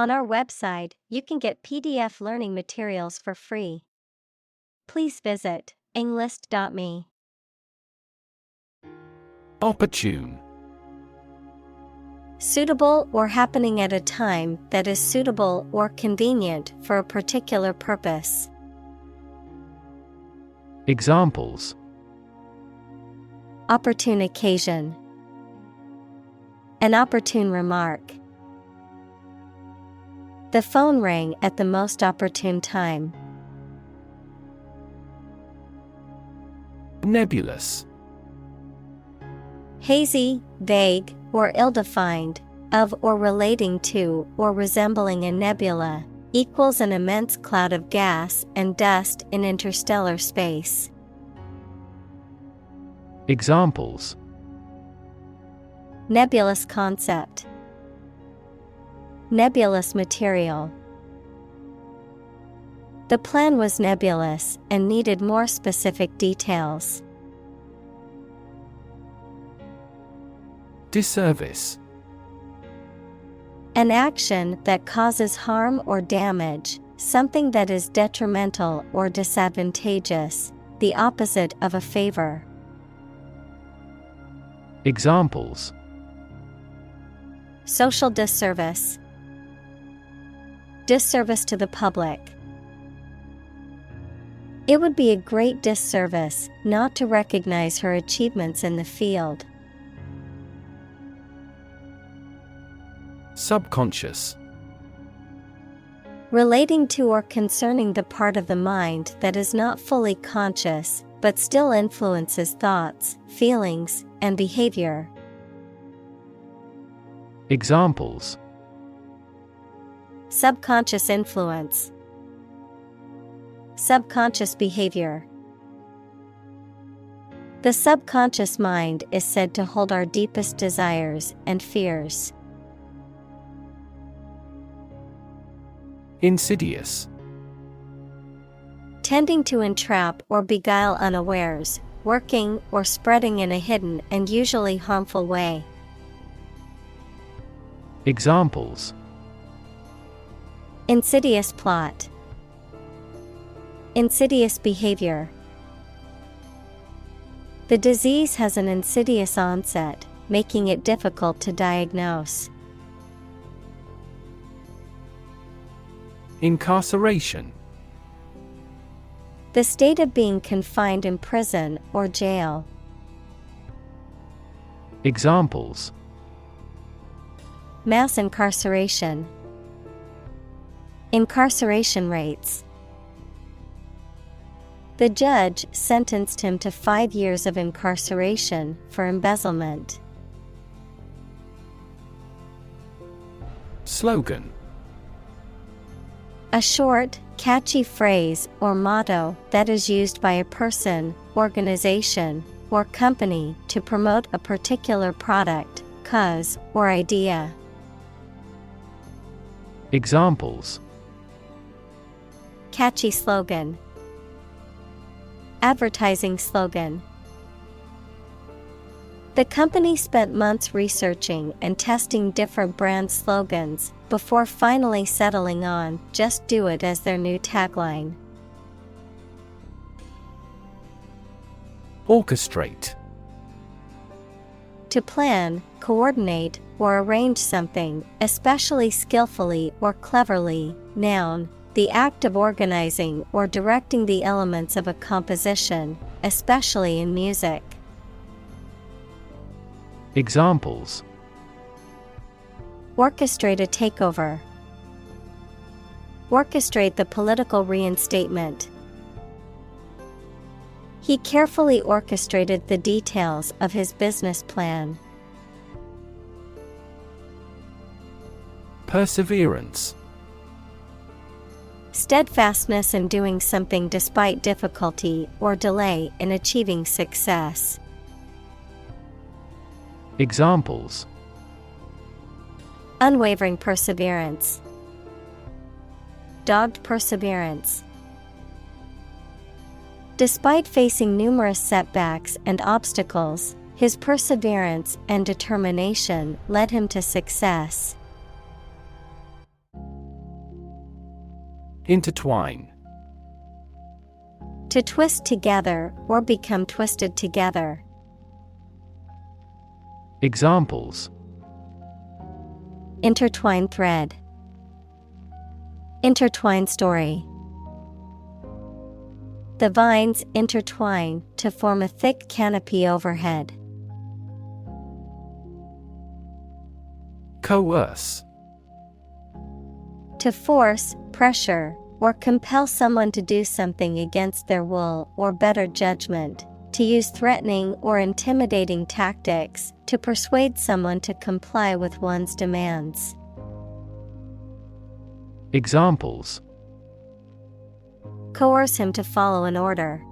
On our website, you can get PDF learning materials for free. Please visit englist.me. Opportune. Suitable or happening at a time that is suitable or convenient for a particular purpose. Examples: Opportune occasion. An opportune remark. The phone rang at the most opportune time. Nebulous. Hazy, vague, or ill-defined, of or relating to or resembling a nebula, equals an immense cloud of gas and dust in interstellar space. Examples: Nebulous concept. Nebulous material. The plan was nebulous and needed more specific details. Disservice. An action that causes harm or damage, something that is detrimental or disadvantageous, the opposite of a favor. Examples: Social disservice. Disservice to the public. It would be a great disservice not to recognize her achievements in the field. Subconscious. Relating to or concerning the part of the mind that is not fully conscious, but still influences thoughts, feelings, and behavior. Examples: Subconscious influence. Subconscious behavior. The subconscious mind is said to hold our deepest desires and fears. Insidious. Tending to entrap or beguile unawares, working or spreading in a hidden and usually harmful way. Examples: Insidious plot. Insidious behavior. The disease has an insidious onset, making it difficult to diagnose. Incarceration. The state of being confined in prison or jail. Examples: Mass incarceration. Incarceration rates. The judge sentenced him to 5 years of incarceration for embezzlement. Slogan. A short, catchy phrase or motto that is used by a person, organization, or company to promote a particular product, cause, or idea. Examples: Catchy slogan. Advertising slogan. The company spent months researching and testing different brand slogans before finally settling on "Just Do It" as their new tagline. Orchestrate. To plan, coordinate, or arrange something, especially skillfully or cleverly. Noun, the act of organizing or directing the elements of a composition, especially in music. Examples: Orchestrate a takeover. Orchestrate the political reinstatement. He carefully orchestrated the details of his business plan. Perseverance. Steadfastness in doing something despite difficulty or delay in achieving success. Examples: Unwavering perseverance. Dogged perseverance. Despite facing numerous setbacks and obstacles, his perseverance and determination led him to success. Intertwine. To twist together or become twisted together. Examples: Intertwine thread. Intertwine story. The vines intertwine to form a thick canopy overhead. Coerce. To force, pressure, or compel someone to do something against their will or better judgment. To use threatening or intimidating tactics to persuade someone to comply with one's demands. Examples: Coerce him to follow an order.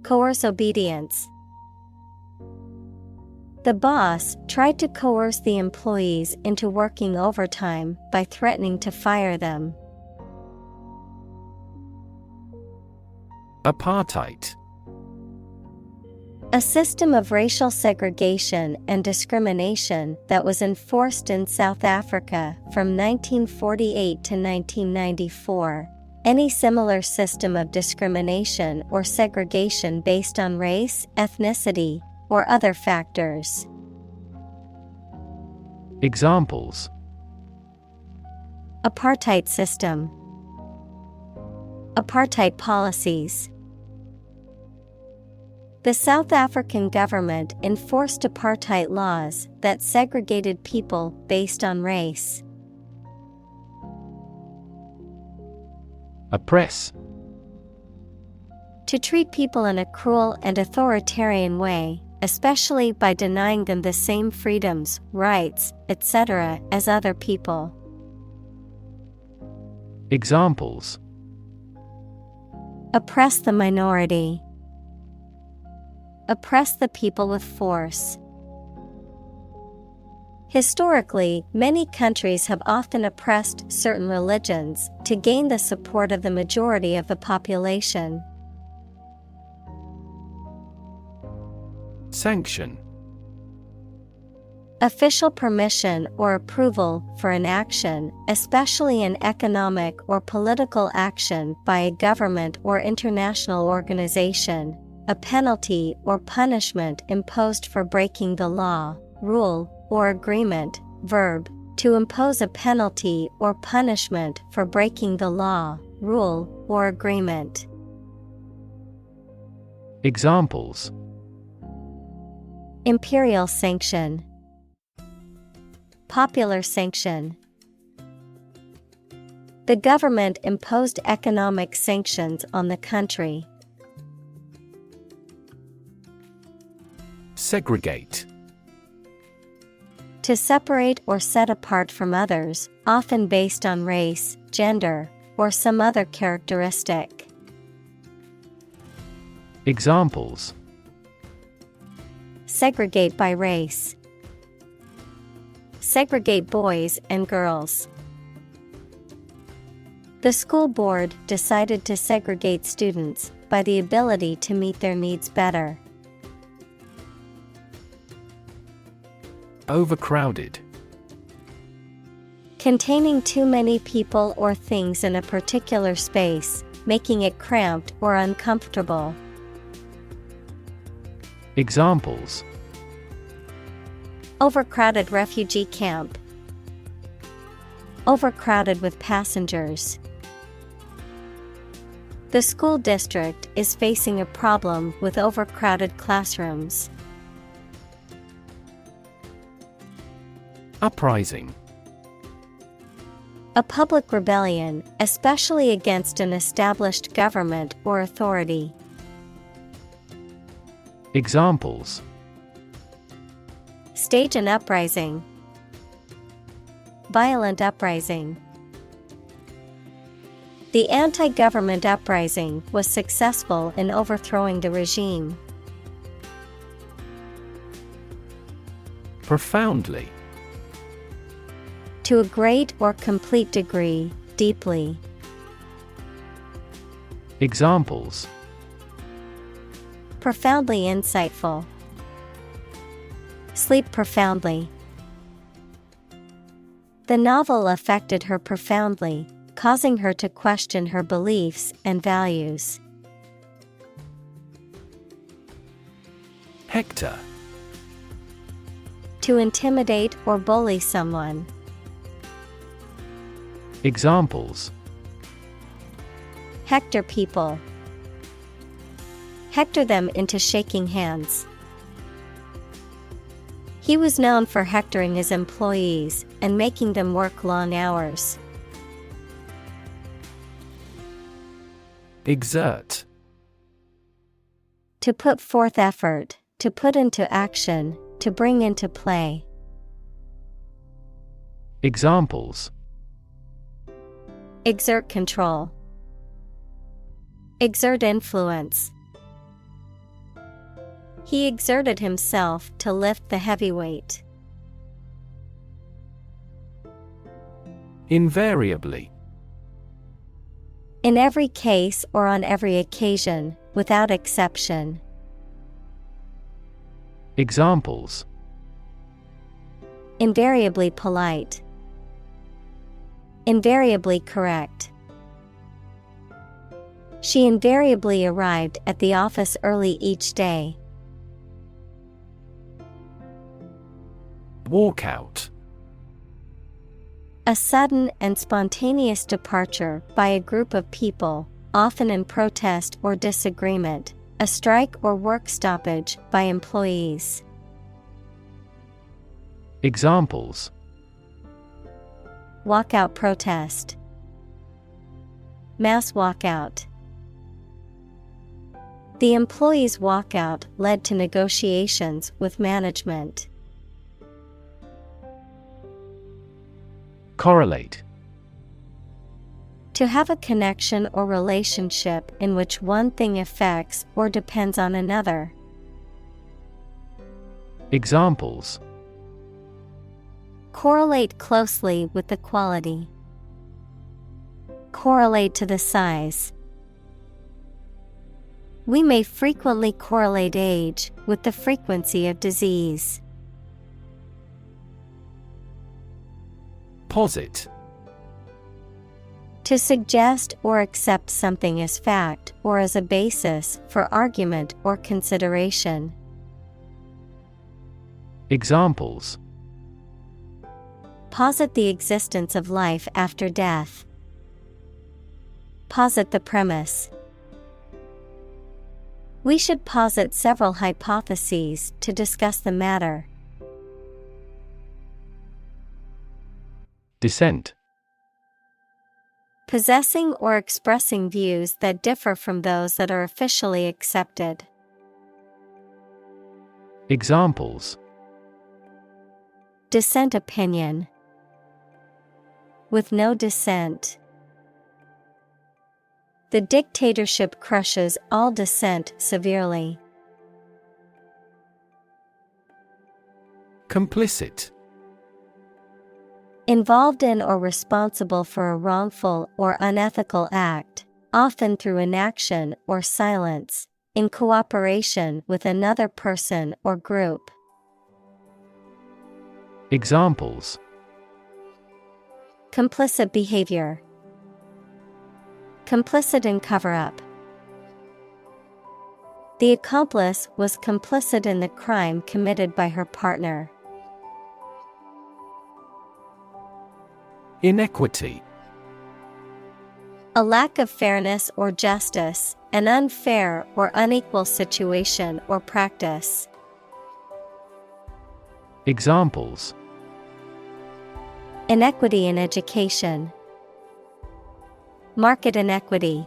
Coerce obedience. The boss tried to coerce the employees into working overtime by threatening to fire them. Apartheid. A system of racial segregation and discrimination that was enforced in South Africa from 1948 to 1994. Any similar system of discrimination or segregation based on race, ethnicity, or other factors. Examples: Apartheid system. Apartheid policies. The South African government enforced apartheid laws that segregated people based on race. Oppress. To treat people in a cruel and authoritarian way, especially by denying them the same freedoms, rights, etc. as other people. Examples: Oppress the minority. Oppress the people with force. Historically, many countries have often oppressed certain religions to gain the support of the majority of the population. Sanction. Official permission or approval for an action, especially an economic or political action by a government or international organization. A penalty or punishment imposed for breaking the law, rule, or agreement. Verb: to impose a penalty or punishment for breaking the law, rule, or agreement. Examples: Imperial sanction. Popular sanction. The government imposed economic sanctions on the country. Segregate. To separate or set apart from others, often based on race, gender, or some other characteristic. Examples: Segregate by race. Segregate boys and girls. The school board decided to segregate students by the ability to meet their needs better. Overcrowded. Containing too many people or things in a particular space, making it cramped or uncomfortable. Examples: Overcrowded refugee camp. Overcrowded with passengers. The school district is facing a problem with overcrowded classrooms. Uprising. A public rebellion, especially against an established government or authority. Examples: Stage an uprising. Violent uprising. The anti-government uprising was successful in overthrowing the regime. Profoundly. To a great or complete degree, deeply. Examples: Profoundly insightful. Sleep profoundly. The novel affected her profoundly, causing her to question her beliefs and values. Hector. To intimidate or bully someone. Examples: Hector people. Hector them into shaking hands. He was known for hectoring his employees and making them work long hours. Exert. To put forth effort, to put into action, to bring into play. Examples: Exert control. Exert influence. He exerted himself to lift the heavy weight. Invariably. In every case or on every occasion, without exception. Examples: Invariably polite. Invariably correct. She invariably arrived at the office early each day. Walkout. A sudden and spontaneous departure by a group of people, often in protest or disagreement, a strike or work stoppage by employees. Examples: Walkout protest. Mass walkout. The employees' walkout led to negotiations with management. Correlate. To have a connection or relationship in which one thing affects or depends on another. Examples: Correlate closely with the quality. Correlate to the size. We may frequently correlate age with the frequency of disease. Posit. To suggest or accept something as fact or as a basis for argument or consideration. Examples: Posit the existence of life after death. Posit the premise. We should posit several hypotheses to discuss the matter. Dissent. Possessing or expressing views that differ from those that are officially accepted. Examples: Dissent opinion. With no dissent. The dictatorship crushes all dissent severely. Complicit. Involved in or responsible for a wrongful or unethical act, often through inaction or silence, in cooperation with another person or group. Examples: Complicit behavior. Complicit in cover-up. The accomplice was complicit in the crime committed by her partner. Inequity. A lack of fairness or justice, an unfair or unequal situation or practice. Examples: Inequity in education. Market inequity.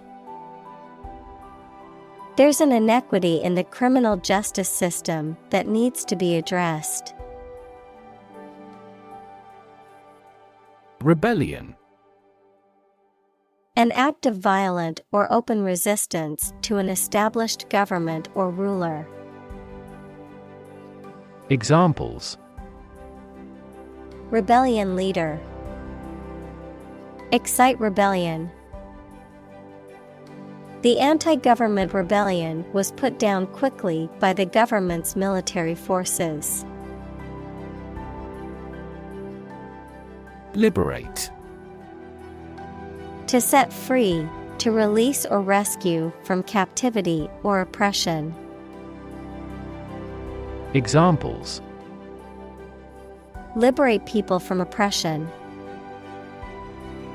There's an inequity in the criminal justice system that needs to be addressed. Rebellion. An act of violent or open resistance to an established government or ruler. Examples: Rebellion leader. Excite rebellion. The anti-government rebellion was put down quickly by the government's military forces. Liberate. To set free, to release or rescue from captivity or oppression. Examples: Liberate people from oppression.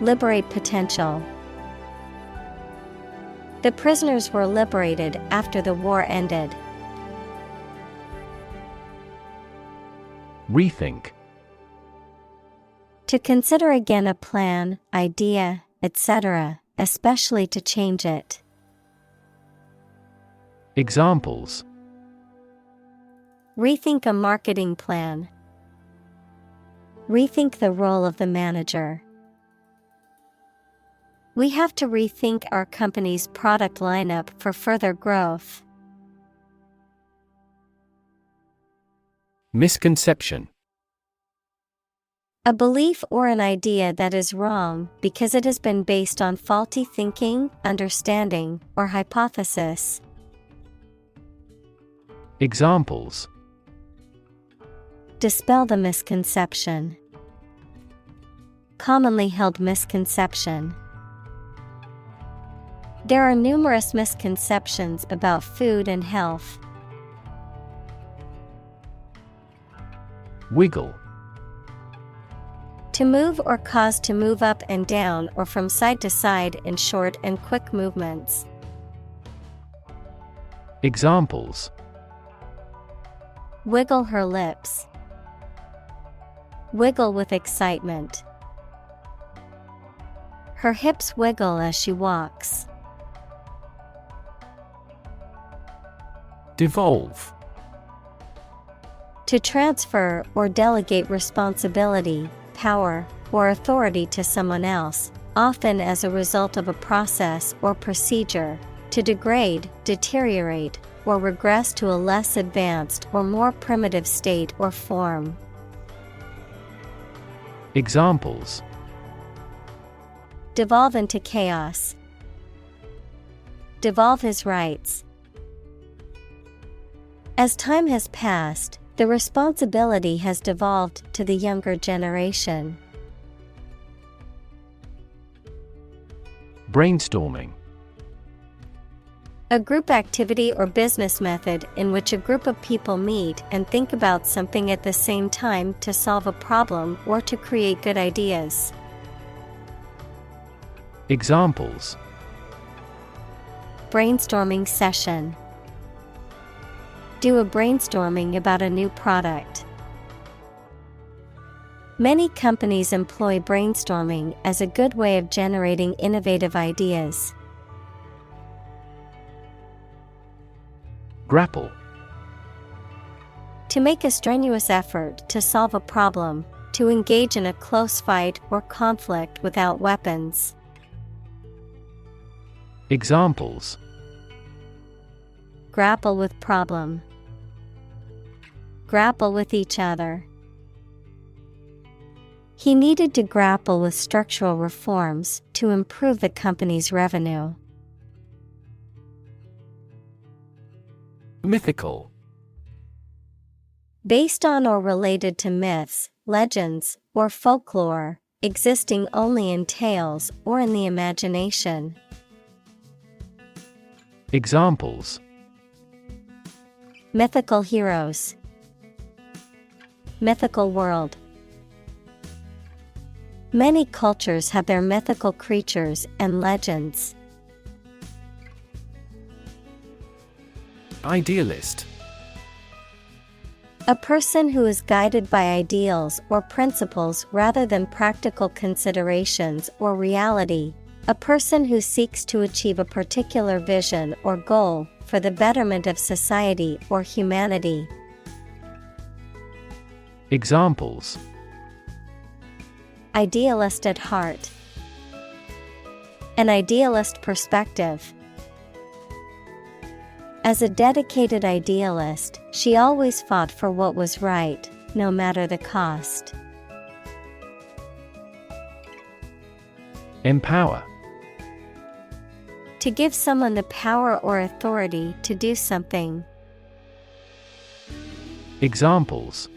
Liberate potential. The prisoners were liberated after the war ended. Rethink. To consider again a plan, idea, etc., especially to change it. Examples: Rethink a marketing plan. Rethink the role of the manager. We have to rethink our company's product lineup for further growth. Misconception. A belief or an idea that is wrong because it has been based on faulty thinking, understanding, or hypothesis. Examples: Dispel the misconception. Commonly held misconception. There are numerous misconceptions about food and health. Wiggle. To move or cause to move up and down or from side to side in short and quick movements. Examples: Wiggle her lips. Wiggle with excitement. Her hips wiggle as she walks. Devolve. To transfer or delegate responsibility, power, or authority to someone else, often as a result of a process or procedure. To degrade, deteriorate, or regress to a less advanced or more primitive state or form. Examples: Devolve into chaos. Devolve his rights. As time has passed, the responsibility has devolved to the younger generation. Brainstorming. A group activity or business method in which a group of people meet and think about something at the same time to solve a problem or to create good ideas. Examples: Brainstorming session. Do a brainstorming about a new product. Many companies employ brainstorming as a good way of generating innovative ideas. Grapple. To make a strenuous effort to solve a problem, to engage in a close fight or conflict without weapons. Examples: Grapple with problem. Grapple with each other. He needed to grapple with structural reforms to improve the company's revenue. Mythical. Based on or related to myths, legends, or folklore, existing only in tales or in the imagination. Examples: Mythical heroes. Mythical world. Many cultures have their mythical creatures and legends. Idealist. A person who is guided by ideals or principles rather than practical considerations or reality. A person who seeks to achieve a particular vision or goal for the betterment of society or humanity. Examples: Idealist at heart. An idealist perspective. As a dedicated idealist, she always fought for what was right, no matter the cost. Empower. To give someone the power or authority to do something. Examples: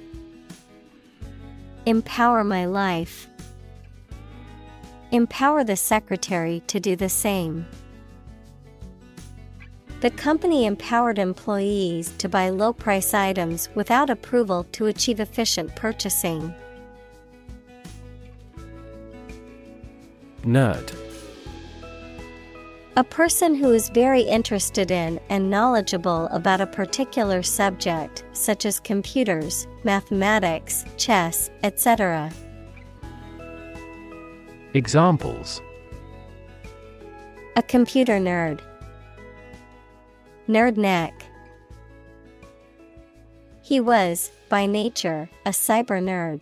Empower my life. Empower the secretary to do the same. The company empowered employees to buy low-price items without approval to achieve efficient purchasing. Nerd. A person who is very interested in and knowledgeable about a particular subject, such as computers, mathematics, chess, etc. Examples: A computer nerd. Nerd neck. He was, by nature, a cyber nerd.